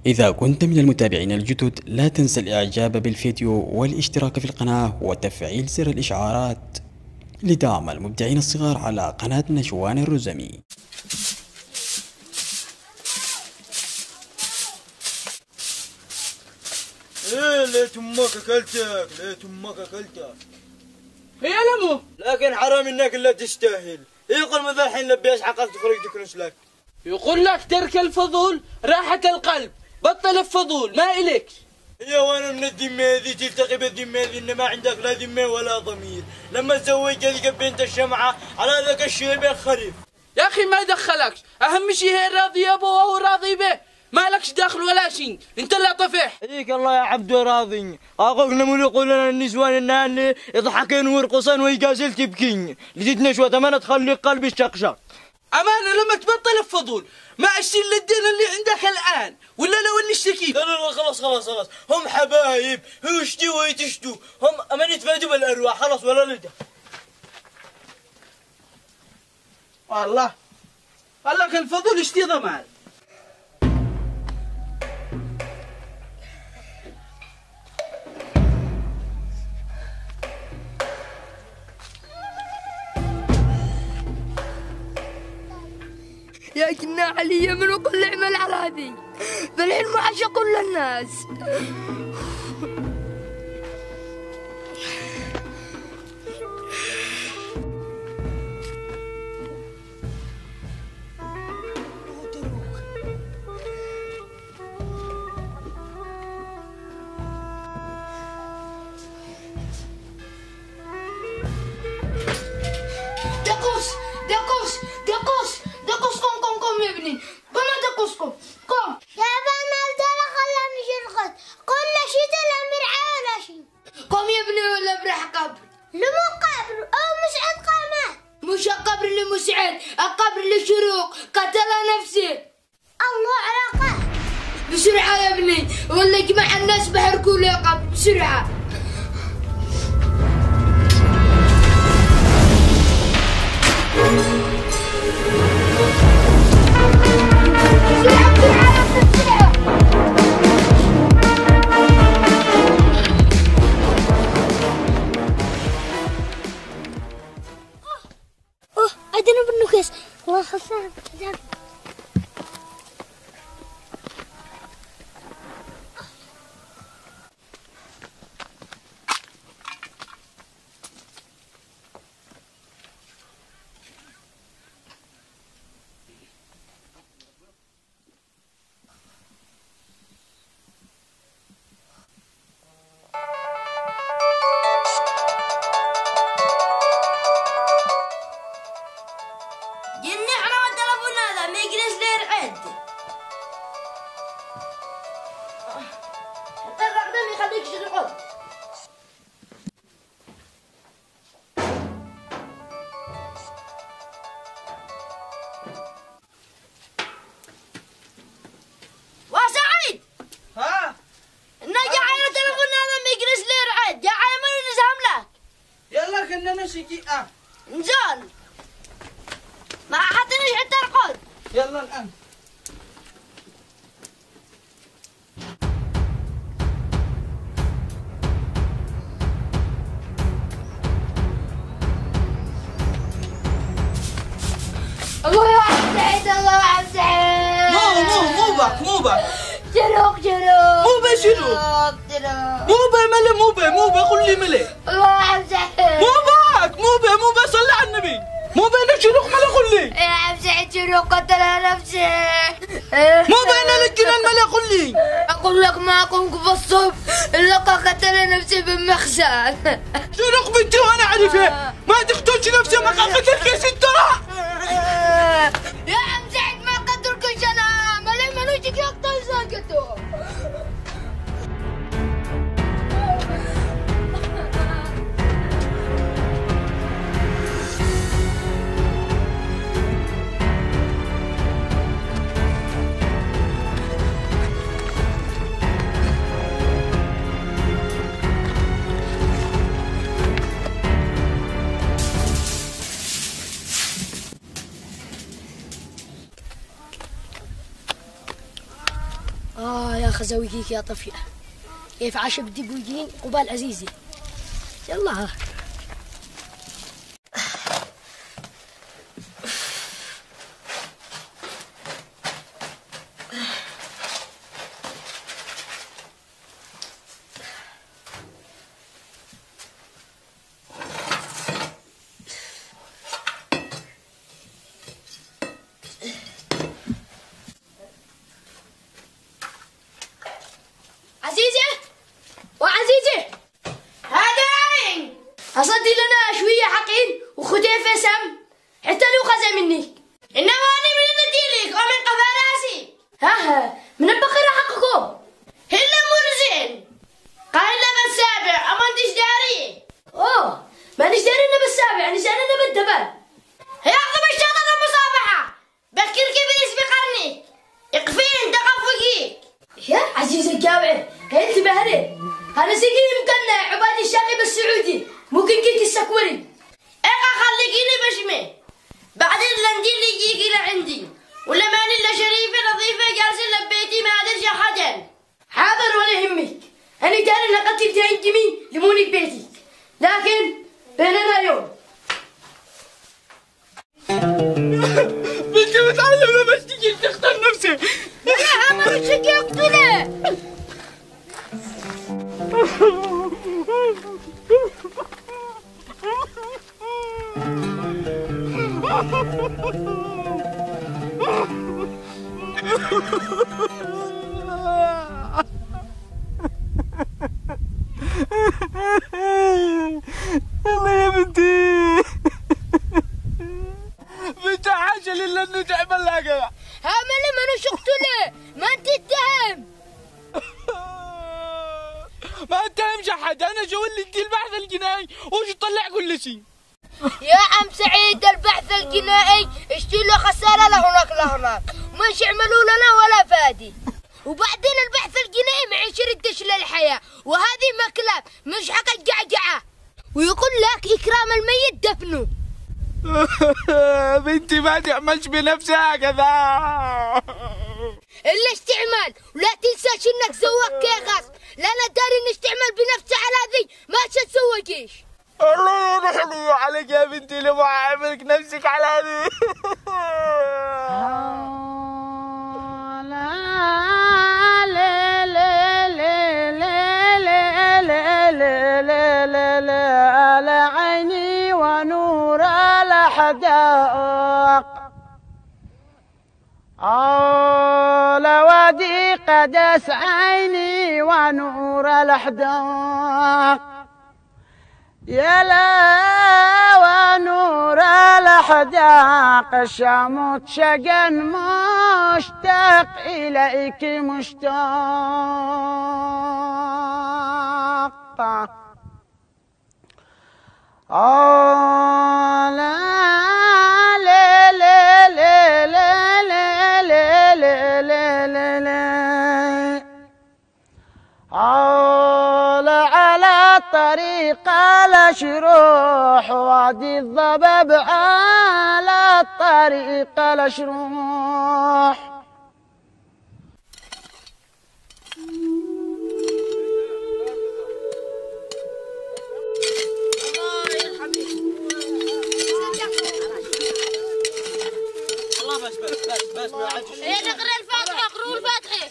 إذا كنت من المتابعين الجدد لا تنسى الإعجاب بالفيديو والاشتراك في القناة وتفعيل زر الإشعارات لدعم المبدعين الصغار على قناة نشوان الرزمي. ليت امك اكلتك، ليت امك اكلتك. يا لمو لكن حرام انك لا تستاهل. يقول ما ذا الحين لبيش حقك تخرج تكنس لك. يقول لك ترك الفضول راحة القلب، بطل الفضول ما إليك. يا وانا من الذمة هذه تلتقي بالذمة هذه ان ما عندك لا ذمة ولا ضمير. لما تزوج هذيك بنت الشمعة على ذاك الشيء بالخريف. يا أخي ما دخلكش، أهم شيء هي راضية أبوه وهو راضي به، مالكش داخل ولا شيء، أنت اللي طفح. هذيك الله يا عبد راضي. أخوك نمو يقول لنا النسوان إنهن يضحكين ويرقصن ويقازل تبكين، لجيت نشوة ما تخلي قلبي شقشق. أمانة لما تبطل الفضول ما أشتي الدين اللي عندك الآن ولا لو اللي اشتكيت. لا خلاص هم حبايب، هو يشتوا ويتشتوا، هم أمان يتفادوا بالأرواح خلاص ولا لده. والله قال لك الفضول اشتي ضمان. يا كنا علي من وكل عمل على هذه بالحين ما عاش كل الناس. دقوس قوم يا ابني، قوم دقوسكم قوم يا بنا الدار خلاني شرقت قلنا شيت الامير عالشي. قوم يا ابني ولا برح قبر لمو قبر او مسعد قامات. مش القبر اللي مسعد، القبر اللي شروق قتل نفسه. الله على قبر بسرعة يا ابني ولا يجمع الناس بحركوا له قبر بسرعة. أدنى بالنكاس الله خسارة. نزال ما حطنيش حتى القول. يلا الآن الله يا عبد سعيد، الله يا عبد سعيد. مو باك شروق مو بشروق مو به قول لي ملي. الله يا عبد سعيد مو به صلي على النبي. مو بين شروق ملي قول لي. يا عبد سعيد شروق قتل نفسه. مو بين الجنان ملي قول لي. أقول لك ما أقوم بالصبح إلا قتل نفسه بالمخزن. شروق بنتي وأنا أعرفها ما تقتلش نفسها ما قتلك يا ست ترى. يا عم سعيد ما قتلكش أنا ملوش يقتل ساكته. يا خزويكيك يا طفية، كيف عاش بدي بوجين قبال عزيزي. يلا أصدي لنا شوية حقين وخديفة سم حتى لو خزى مني. إنما أنا من نديلك ومن قفاراسي. من البقرة حقكم. هلا مرزين. قال لنا بالسابع أما أنتش داري. ما نش داري إنه بالسابع، نش داري إنه بالدبل. يا أخي بالشاطئ المصابحة. بكر كبير يسبقني. اقفين تقف وجيك. يا عزيز الجاوعي، هيك تبهري. أنا سيجي يمكن عبادي الشاقي بالسعودي. ممكن كيك السكوري. اقا خليكيني بشمي. بعدين لندين اللي يجيكي لعندي. ولا ماني الا شريفة نظيفة جالسة لبيتي ما ادري حدا. حاضر ولا يهمك. انا داري لقتل تهجمي لموني ببيتي. لكن بيننا اليوم. بنتي متعلمة بس تجي تختار نفسي. يا عم وشك يقتله. الله يا بنتي. بنت حاجة لله انه تعمل لها كذا. هعمل منو شقتله ما انت تتهم. ما اتهمش احد، انا جو اللي ادي البحث الجنائي وش يطلع كل شيء. يا عم سعيد البحث الجنائي اشتي له خسارة لهناك مش يعملوا لنا ولا فادي. وبعدين البحث الجنائي معيش يردش للحياة، وهذه مكلاب مش حق الجعجعة. ويقول لك إكرام الميت دفنه. بنتي ما تعملش بنفسها كذا. إلا استعمال، ولا تنساش إنك زوق كيغاز، لأن داري إن استعمال بنفسه على ذي ما تسوقيش. الله يرحمه عليك يا بنتي لما عاملك نفسك على ذي. على عيني ونور الأحداق على وادي قدس عيني ونور الأحداق يا لا ونور الأحداق الشموت شقا مشتاق إليك مشتاق. لا لا لا لا لا لا لا لا لا لا على الطريق الأشروح وادي الضباب على الطريق الأشروح. بس ما عادش. نقرا الفاتحة، اقروا الفاتحة.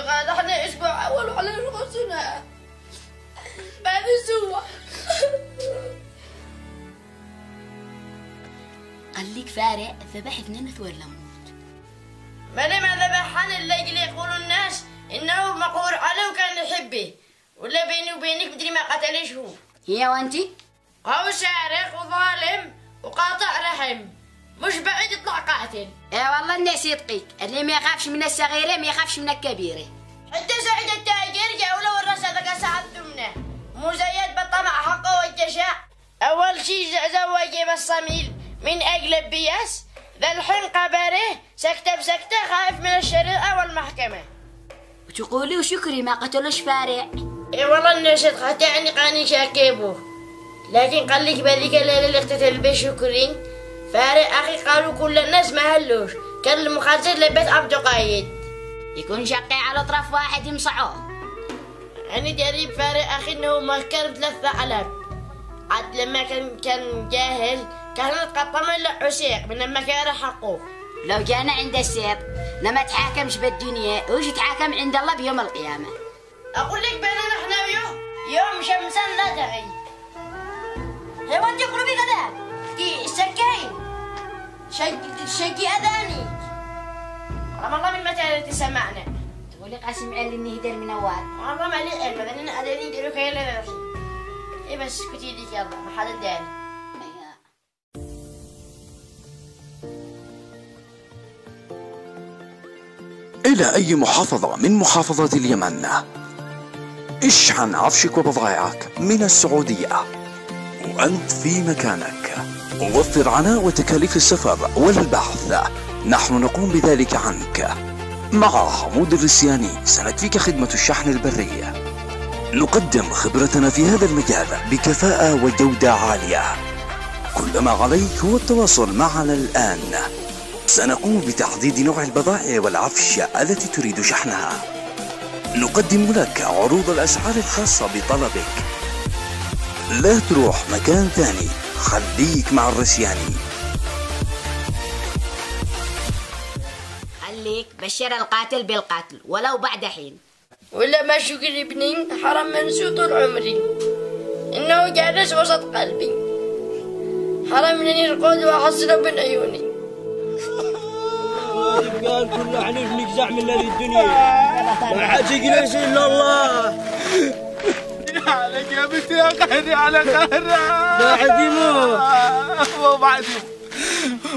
هذا احنا اسبوع اول وعلى رؤوسنا بعد اسبوع. قال لي هذيك فارق ذبح اثنين ولا موت؟ ما لما ذبحان اللي يقولوا الناس انه مقهور عليه وكان يحبه، ولا بيني وبينك مدري ما قتلش هو. هي وانتي؟ هو سارق وظالم وقاطع رحم، مش بعيد يطلع قاتل. ايه والله اني صدقك، اللي ما يخافش من الصغيرة ما يخافش من الكبيرة. حتى سعيد التاجر جاء له ورث هذاك ساعة ثمنه، مو زياد بالطمع حقه والجشع. اول شي زوج بالصميل من اجل البياس، ذا الحين قبره سكتة بسكتة خايف من الشريعة والمحكمة. وتقولي وشكري ما قتلوش فارع. اي والله انه صدق حتى يعني قاني شاكيبه، لكن قال لك بذيك الليلة اللي اقتتل بشكرين فارق اخي قالوا كل الناس ما هلوش، كان المخزن لبس عبد قايد. يكون شقي على طرف واحد يمصعوه. أنا جريب فارق أخي إنه مكر 3000 عاد لما كان جاهل كانت قطمة لعسيق من المكاره حقه. لو جانا عند السير لما تحاكمش بالدنيا وش تحاكم عند الله بيوم القيامة. أقول لك بيننا إحنا يوم شمسا لا داعي. هي وانت قربي كذا دي السكين شقي أذاني. والله من متى تسمعنا؟ تقولي قاسم علي إني هدر من أول. والله ما لي علم أنا أذاني يديروا كيلا ذا. إيه بس كنتي ديك يلا ما حدا داري. إلى أي محافظة من محافظات اليمن اشحن عفشك وبضائعك من السعودية وأنت في مكانك. وفر عناء وتكاليف السفر والبحث، نحن نقوم بذلك عنك. مع حمود الرسياني سنكفيك خدمة الشحن البري. نقدم خبرتنا في هذا المجال بكفاءة وجودة عالية. كل ما عليك هو التواصل معنا الآن. سنقوم بتحديد نوع البضائع والعفش التي تريد شحنها. نقدم لك عروض الأسعار الخاصة بطلبك. لا تروح مكان ثاني، خليك مع الرسياني. خليك بشر القاتل بالقتل ولو بعد حين. ولا ما شكر ابني حرم منسو طول عمري، إنه جالس وسط قلبي، حرمني القود وحصل بين عيوني. قال كل عنيف نجزع من الدنيا، ما حد يجلس الا الله. على جابتي يا قهري على قهرة. بعد يموت.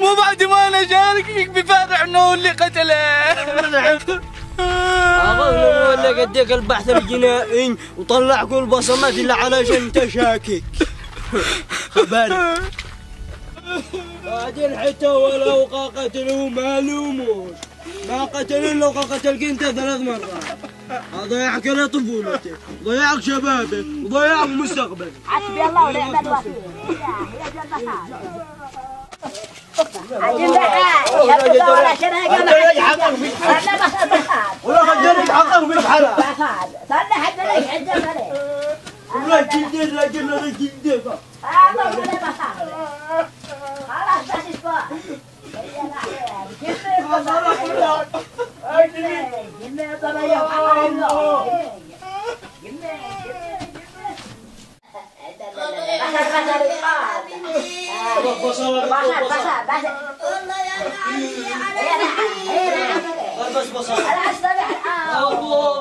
مو بعد ما انا شاركك بفارع انه اللي قتله. اظن ولا قديك البحث الجنائي وطلع كل البصمات اللي علشان انت شاكك. خبر بعدين حتى ولو قتلوا ما لوموش، ما قتلوا لو قتلك انت 3 مرات. ضيعك لطفولتك، ضيعك شبابك، وضيعك مستقبلك. حسبي الله ونعم الوكيل. ولا خجلك حقك بالحرام. صلى حتى لا يحجب عليه. ولا جلدين لا جلد ولا جلدين. خلاص بس اسبوع.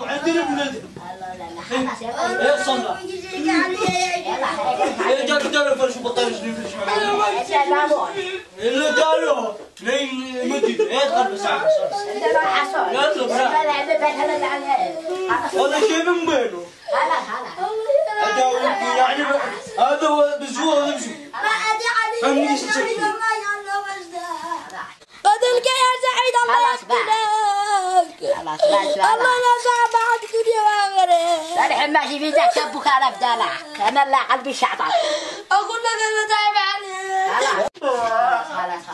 عندنا بلد. ايه صلى. ايه جاك تلفون شو بطل يشري في الشمال. اللي قالوا لين مدي ايه تخلص ساعة. يطلب هذا شيء من بينه. يعني هذا هو بزوء ولا بزوء. فهمني ايش تسوي. قتلك يا سعيد الله يقتلك. الله لا صعب على الدنيا واخره. الحين ماشي في ذاك شبك على بدالك، انا لا قلبي شعطر. اقول لك انا تعب عليك. خلاص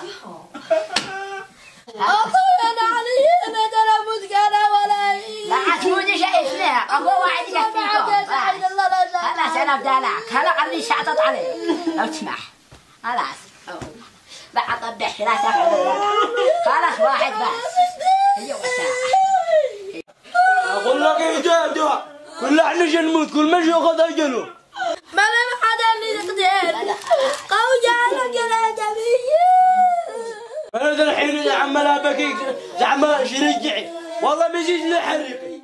اقول انا علي انا ترى مسكنه ولا لا عتمودي شايفنا ابو واحد يكفيكم. خلاص انا بدالك، انا قلبي شعطت عليك لو تسمح. خلاص بعد طبح لا تفعل. خلاص واحد بس. ايوه ساعة. اقول لك ايه ده كل احنا نموت، كل ما ياخذ اجله. ما لم حدا اللي يقتل قوي جعلك يا جميل. شاكيك زعما شرجعي والله ما يجيش لحريقي.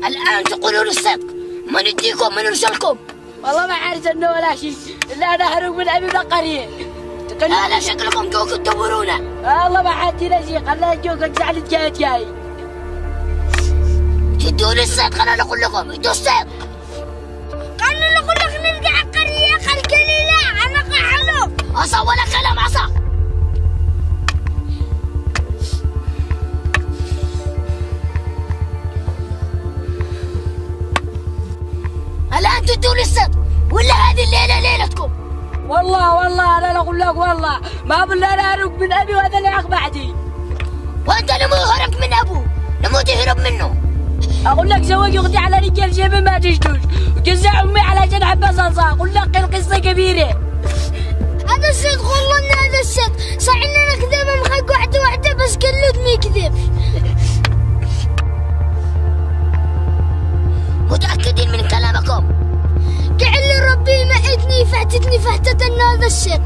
الآن تقولون الصدق، ما نديكم ما نرسلكم. والله ما عارف انه ولا شيء الا انا هرب من ابي بقريه. لا شكلكم جوكم تدورونه. والله ما حدينا شيء، خلينا جوكم زعلت جاي. تدون الصدق، انا اقول لكم ادوا الصدق. قالوا نقول لك نرجع القريه خلقني لا انا قحلو. عصا ولا كلام عصا. الآن تدون الصدق ولا هذه الليلة ليلتكم؟ والله أنا أقول لك والله ما بالله أنا أهرب من أبي وهذا اللي عق بعدي. وأنت لمو هربت من أبوه لمو تهرب منه. أقول لك زوج أختي على رجال جيبه ما تشتوش وجزع أمي على جنح بصلصة. أقول لك القصة كبيرة. هذا الصدق والله إن هذا الصدق صح إننا كذابة مخلق واحدة بس قلود ما يكذبش. متأكدين من كلامكم؟ جعل ربي مأتني فاتتني فهتة إن هذا الشيء.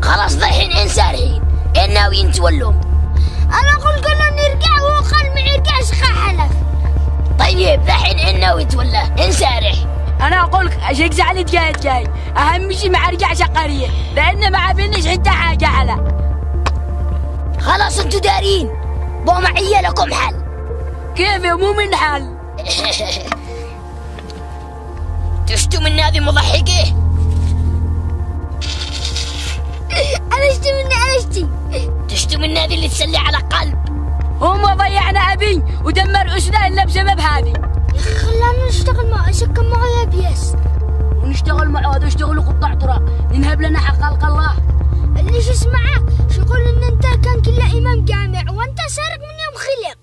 خلاص ذحين إن سارحين إن ناويين تولون. أنا أقول قلنا نرجع وهو قال ما يرجعش حلف. طيب ذحين إن ناوي تولى إن سارح. أنا أقول شيك زعلت جاي أهم شيء ما أرجعش قرية لأن ما عبينيش حتى حاجة على. خلاص أنتوا دارين بو معي لكم حل. كيف مو من حل؟ تشتم من هذه مضحكة؟ أنا اشتي تشتم من هذه اللي تسلي على قلب. هم ضيعنا أبي ودمر أسنا إلا بسبب هذه. يا أخي خلانا نشتغل معه أشكل معه يا بياس. ونشتغل معه هذا يشتغلوا قطاع تراب ننهب لنا حق خلق الله. اللي شو اسمعك شغل إن أنت كان كله إمام جامع وأنت سارق من يوم خلق.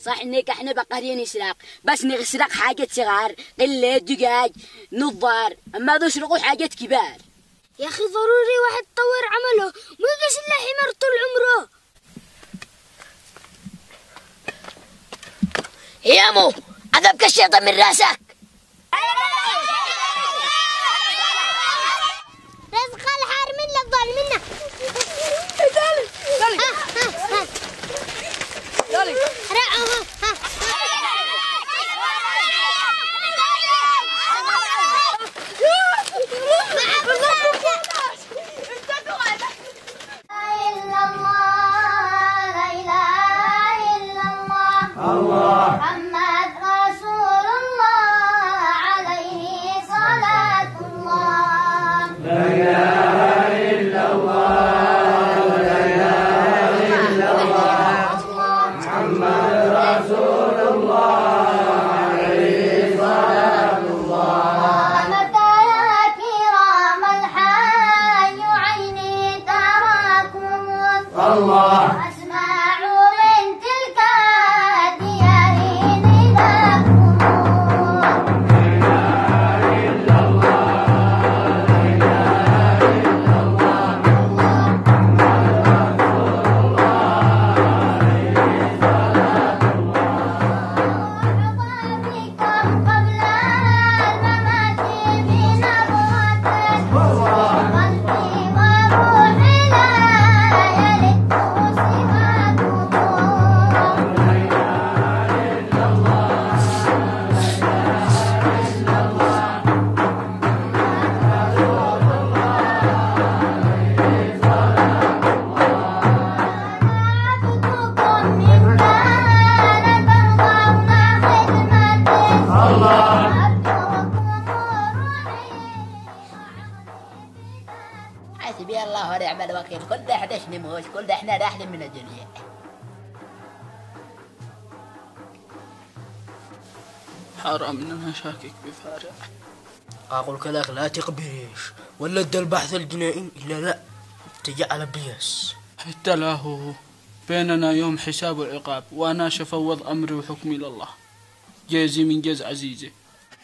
صح انك احنا بقريه نسرق بس نسرق حاجات صغار قله دجاج نظار اما هذا يسرقوا حاجات كبار. يا اخي ضروري واحد يطور عمله مو بس الا حمار طول عمره. يا مو عذبك الشيطان من راسك. رزق الحار من الضال منه. حسبي الله ونعم الوكيل. كل ده احنا نموت كل ده احنا راحلين من الدنيا. حرام اننا شاكك بفارع. اقول لك لا تقبيش ولا ادى البحث الجنائي الا لا تجعل بياس. حتى لا هو بيننا يوم حساب وعقاب وانا شفوض امري وحكمي لله. جازي من جاز عزيزي.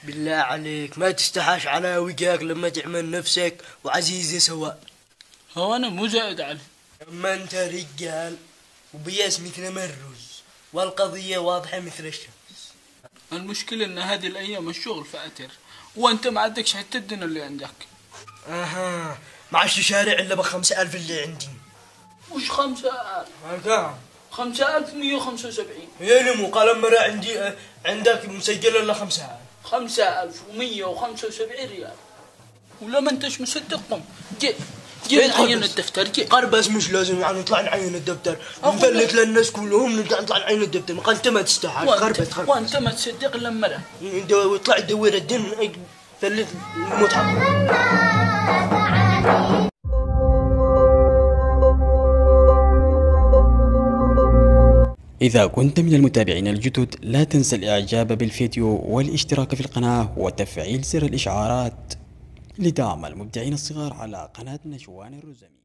بالله عليك ما تستحاش على وجهك لما تعمل نفسك وعزيزي سواء. هو انا مو زائد عليه. اما انت رجال وبياس مثل ما الرز، والقضية واضحة مثل الشمس. المشكلة ان هذه الايام الشغل فاتر، وانت ما عندكش حتى الدين اللي عندك. اها، معش شارع الا ب5,000 اللي عندي. وش 5,000؟ كام؟ 5,175. يا لمو قال مرة عندك مسجل الا 5,000. 5,175 ريال. ولا ما انتش مصدقهم. جيب نعين الدفتر. قربس مش لازم يعني نطلع نعين الدفتر، نفلت للناس كلهم نطلع نعين الدفتر، قال انت ما تستحق. قربس وانت ما تصدق لما وطلع تدور الدين فلت المتعة. إذا كنت من المتابعين الجدد لا تنسى الإعجاب بالفيديو والاشتراك في القناة وتفعيل زر الإشعارات لدعم المبدعين الصغار على قناة نشوان الرزمي.